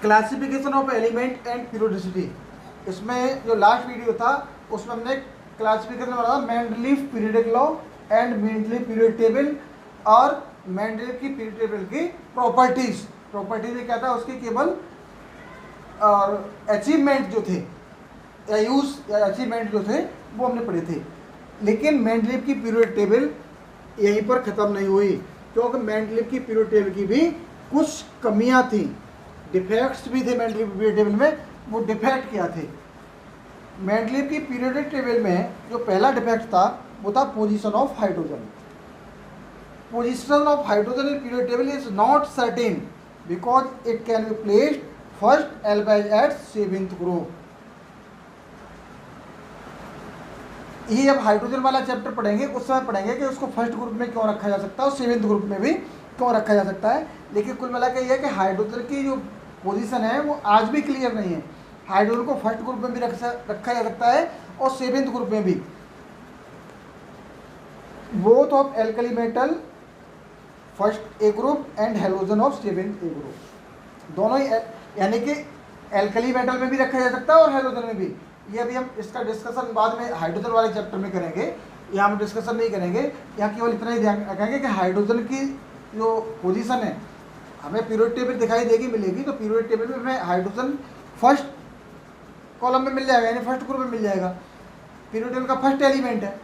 Classification of element and periodicity. इसमें जो last video था उसमें हमने क्लासिफिकेशन बनाया Mendeleev periodic law and Mendeleev period table और मेंडलीफ की पीरियड टेबल की प्रॉपर्टीज क्या था, उसके केवल और अचीवमेंट जो थे या यूज या अचीवमेंट जो थे वो हमने पढ़े थे। लेकिन मेंडलीफ की पीरियड टेबल यहीं पर ख़त्म नहीं हुई, क्योंकि मेंडलीफ की पीरियड टेबल की भी कुछ कमियां थी, डिफेक्ट्स भी थे मेंडलीफ की पीरियड टेबल में। वो डिफेक्ट क्या थे? मेंडलीफ की पीरियोडिक टेबल में जो पहला डिफेक्ट था वो था position of hydrogen. Position of hydrogen in periodic table is not certain because it can be placed first albeit at 7th group. ये अब हाइड्रोजन वाला चैप्टर पढ़ेंगे, उस समय पढ़ेंगे कि उसको फर्स्ट ग्रुप में क्यों रखा जा सकता है और 7th ग्रुप में भी क्यों रखा जा सकता है। लेकिन कुल मिला के ये है कि हाइड्रोजन की जो पोजीशन है वो आज भी क्लियर नहीं है। हाइड्रोजन को फर्स्ट ग्रुप में भी रखा जा सकता है और 7th ग्रुप में भी। Both of alkali metal first A group and halogen of 7th A group, दोनों ही यानी कि एल्कली मेटल में भी रखा जा सकता है और हेलोजन में भी। ये अभी हम इसका डिस्कशन बाद में हाइड्रोजन वाले चैप्टर में करेंगे, यहाँ हम डिस्कशन नहीं करेंगे। यहाँ केवल इतना ही ध्यान रखेंगे कि हाइड्रोजन की जो पोजीशन है हमें पीरियोडिक टेबल दिखाई देगी मिलेगी, तो पीरियोडिक टेबल में हमें हाइड्रोजन फर्स्ट कॉलम में मिल जाएगा, यानी फर्स्ट ग्रुप में मिल जाएगा, पीरियोडिक टेबल का फर्स्ट एलिमेंट है।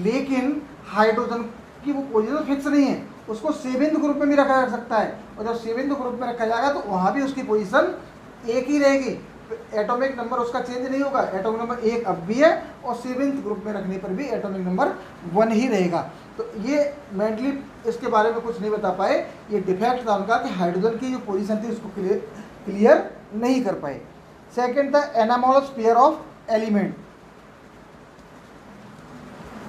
लेकिन हाइड्रोजन की वो पोजीशन फिक्स नहीं है, उसको 7th ग्रुप में भी रखा जा सकता है, और जब 7th ग्रुप में रखा जाएगा तो वहाँ भी उसकी पोजीशन एक ही रहेगी, एटॉमिक नंबर उसका चेंज नहीं होगा। एटॉमिक नंबर 1 अब भी है और 7th ग्रुप में रखने पर भी एटॉमिक नंबर 1 ही रहेगा। तो ये मेंटली इसके बारे में कुछ नहीं बता पाए, ये डिफेक्ट था उनका कि हाइड्रोजन की जो पोजीशन थी उसको क्लियर नहीं कर पाए। सेकेंड था anomalous pair of element.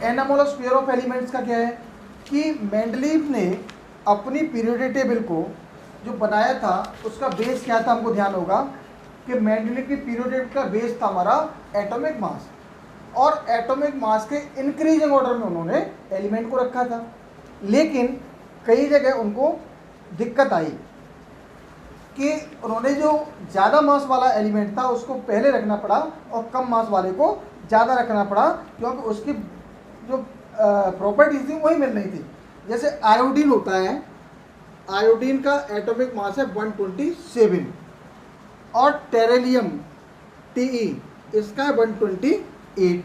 Anomalous pair of elements का क्या है कि मेंडलीफ ने अपनी पीरियोडिक टेबल को जो बनाया था उसका बेस क्या था, हमको ध्यान होगा कि मेंडलीफ की पीरियोडिक का बेस था हमारा एटॉमिक मास, और एटॉमिक मास के इंक्रीजिंग ऑर्डर में उन्होंने एलिमेंट को रखा था। लेकिन कई जगह उनको दिक्कत आई कि उन्होंने जो ज़्यादा मास वाला एलिमेंट था उसको पहले रखना पड़ा और कम मास वाले को ज़्यादा रखना पड़ा, क्योंकि उसकी जो प्रॉपर्टीज थी वही मिल रही थी। जैसे आयोडीन होता है, आयोडीन का एटॉमिक मास है 127 और टेरेलियम Te इसका है 128।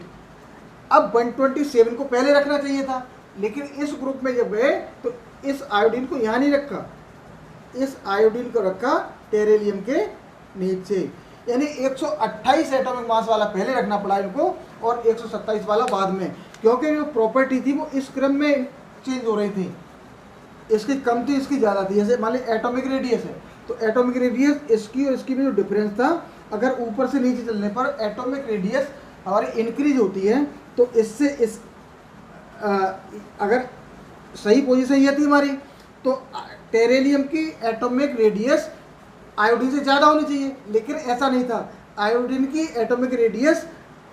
अब 127 को पहले रखना चाहिए था, लेकिन इस ग्रुप में जब गए तो इस आयोडीन को यहाँ नहीं रखा, इस आयोडीन को रखा टेरेलियम के नीचे, यानी 128 एटॉमिक मास वाला पहले रखना पड़ा इनको और 127 वाला बाद में, क्योंकि जो प्रॉपर्टी थी वो इस क्रम में चेंज हो रही थी, इसकी कम थी इसकी ज़्यादा थी। जैसे मान लीजिए एटॉमिक रेडियस है तो एटॉमिक रेडियस इसकी और इसकी भी जो डिफरेंस था, अगर ऊपर से नीचे चलने पर एटॉमिक रेडियस हमारी इंक्रीज होती है, तो इससे इस अगर सही पोजीशन ये थी हमारी तो टेरेलियम की एटॉमिक रेडियस आयोडीन से ज़्यादा होनी चाहिए, लेकिन ऐसा नहीं था, आयोडीन की एटॉमिक रेडियस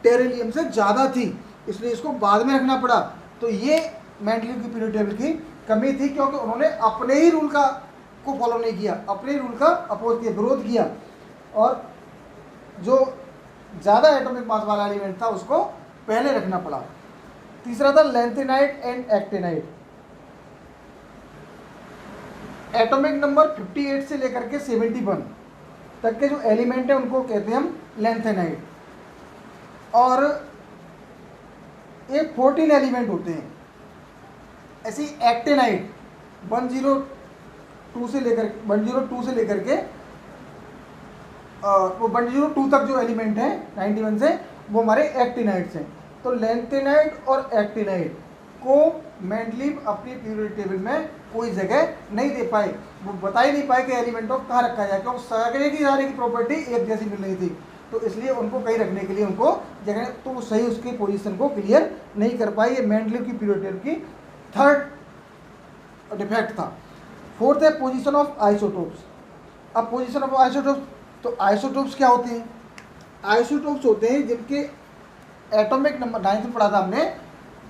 टेरेलियम से ज़्यादा थी, इसलिए इसको बाद में रखना पड़ा। तो ये मेंडलीफ की पीरियोडिक टेबल की कमी थी, क्योंकि उन्होंने अपने ही रूल को फॉलो नहीं किया, अपने रूल का अपोज किया, विरोध किया, और जो ज़्यादा एटॉमिक मास वाला एलिमेंट था उसको पहले रखना पड़ा। तीसरा था lanthanide and actinide. Atomic number 58 से लेकर के 71 तक के जो एलिमेंट है उनको कहते हैं हम लैंथेनाइट, और ये 14 एलिमेंट होते हैं। ऐसी एक्टिनाइट 102 से लेकर के वो 102 तक जो एलिमेंट है 91 से, वो हमारे एक्टिनाइट्स हैं। तो लैंथेनाइट और एक्टिनाइट को मेंडलीफ अपनी पीरियोडिक टेबल में कोई जगह नहीं दे पाए, वो बता ही नहीं पाए कि एलिमेंटों को कहाँ रखा जाए, क्योंकि सारे की प्रॉपर्टी एक जैसी मिल रही थी, तो इसलिए उनको कहीं रखने के लिए उनको जगह, तो वो सही उसकी पोजीशन को क्लियर नहीं कर पाए। ये मेंडलीफ की पीरियोडिक टेबल की थर्ड डिफेक्ट था। फोर्थ है पोजीशन ऑफ आइसोटोप्स। अब पोजीशन ऑफ आइसोटोप्स, तो आइसोटोप्स क्या होते हैं? आइसोटोप्स होते हैं जिनके एटॉमिक नंबर 9th में पढ़ा था हमने,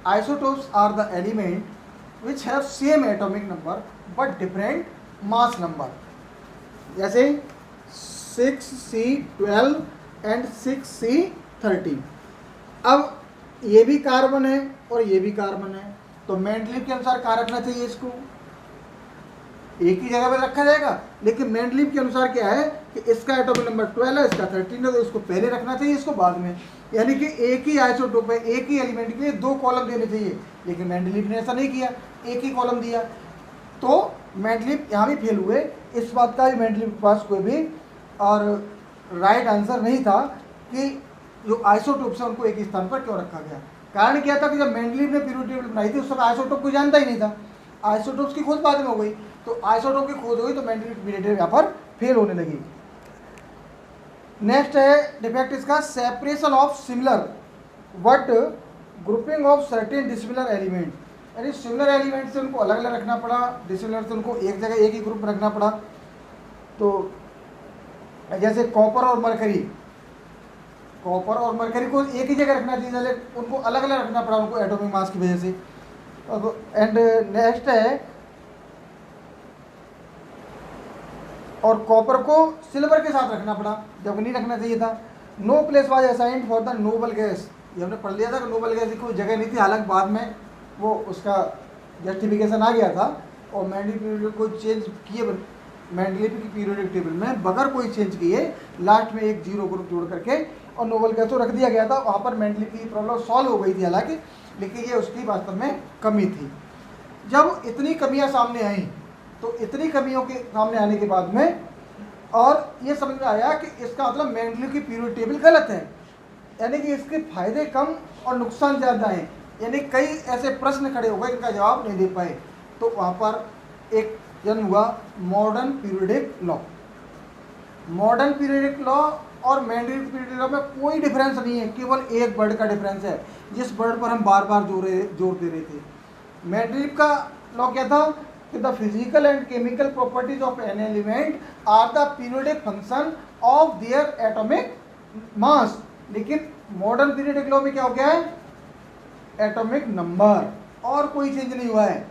isotopes are the element which have same atomic number but different mass number. जैसे 6C12 एंड 6C13। अब ये भी कार्बन है और ये भी कार्बन है, तो मेंडलीव के अनुसार कहाँ रखना चाहिए इसको? एक ही जगह पर रखा जाएगा, लेकिन मेंडलीव के अनुसार क्या है कि इसका एटॉमिक नंबर 12 है, इसका 13 है, तो इसको पहले रखना चाहिए, इसको बाद में। यानी कि एक ही आइसोटोप है, एक ही एलिमेंट के लिए 2 कॉलम देने चाहिए, लेकिन मेंडलीव ने ऐसा नहीं किया, एक ही कॉलम दिया। तो मेंडलीव यहाँ भी फेल हुए। इस बात का भी मेंडलीव के पास कोई भी और राइट आंसर नहीं था कि जो आइसोटोप्स है उनको एक ही स्थान पर क्यों रखा गया। कारण क्या था कि जब मेंडलीव ने पीरियोडिक टेबल बनाई थी उस समय आइसोटोप को जानता ही नहीं था, आइसोटोप्स की खोज बाद में हो गई, तो आइसोटोप की खोज हुई तो मेंडलीव पीरियोडिक टेबल यहाँ पर फेल होने लगी। नेक्स्ट है डिफेक्ट इसका, separation of similar but grouping of certain dissimilar element. यानी सिमिलर एलिमेंट से उनको अलग अलग रखना पड़ा, डिसिमिलर से उनको एक जगह एक ही ग्रुप में रखना पड़ा। तो जैसे कॉपर और मरकरी, कॉपर और मरकरी को एक ही जगह रखना चाहिए, लेकिन उनको अलग अलग रखना पड़ा उनको एटॉमिक मास की वजह से। एंड नेक्स्ट है, और कॉपर को सिल्वर के साथ रखना पड़ा जब नहीं रखना चाहिए था। No place was assigned for the noble gas, ये हमने पढ़ लिया था कि नोबल गैस की कोई जगह नहीं थी, हालांकि बाद में वो उसका जस्टिफिकेशन आ गया था और मेंडलीव पीरियोडिक को चेंज किए, मेंडलीव की पीरियोडिक टेबल में बगैर कोई चेंज किए लास्ट में एक 0 ग्रुप जोड़ करके और नोबल गैस को रख दिया गया था। वहाँ पर मेंडलीव की प्रॉब्लम सॉल्व हो गई थी हालांकि, लेकिन ये उसकी वास्तव में कमी थी। जब इतनी कमियाँ सामने आई तो इतनी कमियों के सामने आने के बाद में और ये समझ में आया कि इसका मतलब मेंडलीव की पीरियोडिक टेबल गलत है, यानी कि इसके फायदे कम और नुकसान ज़्यादा हैं, यानी कई ऐसे प्रश्न खड़े हो गए इनका जवाब नहीं दे पाए। तो वहाँ पर एक जन्म हुआ modern periodic law. Modern periodic law और मेंडलीव पीरियोडिक लॉ में कोई डिफरेंस नहीं है, केवल एक वर्ड का डिफरेंस है, जिस वर्ड पर हम बार बार जोर दे रहे थे। मेंडलीव का लॉ क्या था कि the physical and chemical properties of an element are the periodic function of their atomic mass. लेकिन मॉडर्न पीरियोडिक लॉ में क्या हो गया है, एटॉमिक नंबर, और कोई चेंज नहीं हुआ है।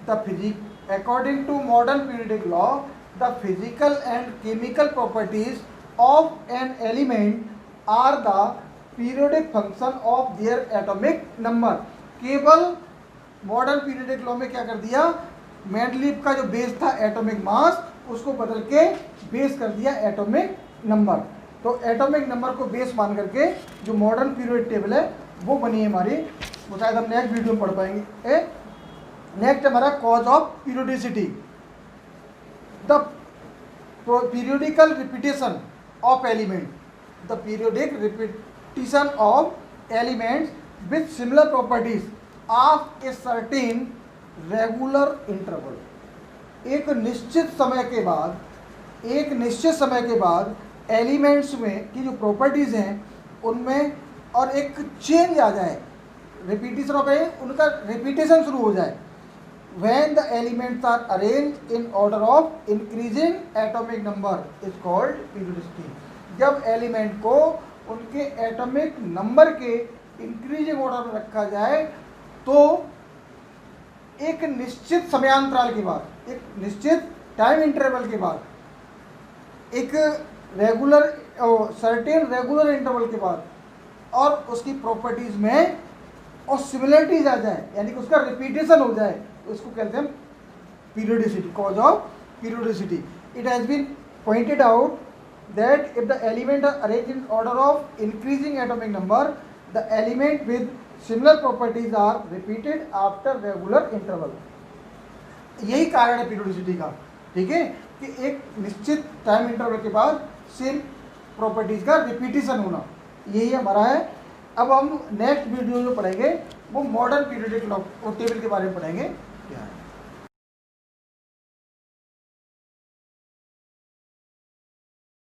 The according to modern periodic law, the physical and chemical properties of an element are the periodic function of their atomic number। केवल मॉडर्न पीरियोडिक लॉ में क्या कर दिया, मेंडलीव का जो बेस था एटॉमिक मास उसको बदल के बेस कर दिया एटॉमिक नंबर। तो एटॉमिक नंबर को बेस मान करके जो मॉडर्न पीरियोडिक टेबल है वो बनी है हमारी, वो शायद हम नेक्स्ट वीडियो में पढ़ पाएंगे। नेक्स्ट हमारा cause of periodicity, the periodical repetition of element, the periodic repetition of elements with similar properties of a certain regular interval. एक निश्चित समय के बाद एलिमेंट्स में की जो प्रॉपर्टीज़ हैं उनमें और एक चेंज आ जाए, रिपीटेशन ऑफ उनका रिपीटेशन शुरू हो जाए। When the elements are arranged in order of increasing atomic number is called periodicity। जब एलिमेंट को उनके एटॉमिक नंबर के इंक्रीजिंग ऑर्डर में रखा जाए तो एक निश्चित समयांतराल के बाद, एक निश्चित टाइम इंटरवल के बाद, एक रेगुलर सर्टेन रेगुलर इंटरवल के बाद और उसकी प्रॉपर्टीज में और सिमिलरिटीज आ जाए, यानी कि उसका रिपीटेशन हो जाए, तो इसको कहते हैं periodicity, cause of periodicity. It has been pointed out that if the element are arranged in order of increasing atomic number, the element with similar properties are repeated after regular interval. यही कारण है periodicity का, ठीक है, कि एक निश्चित time interval के बाद सेम प्रॉपर्टीज का रिपीटेशन होना, यही हमारा है। अब हम नेक्स्ट वीडियो जो पढ़ेंगे वो मॉडर्न पीरियोडिक लॉ और टेबल के बारे में पढ़ेंगे क्या है।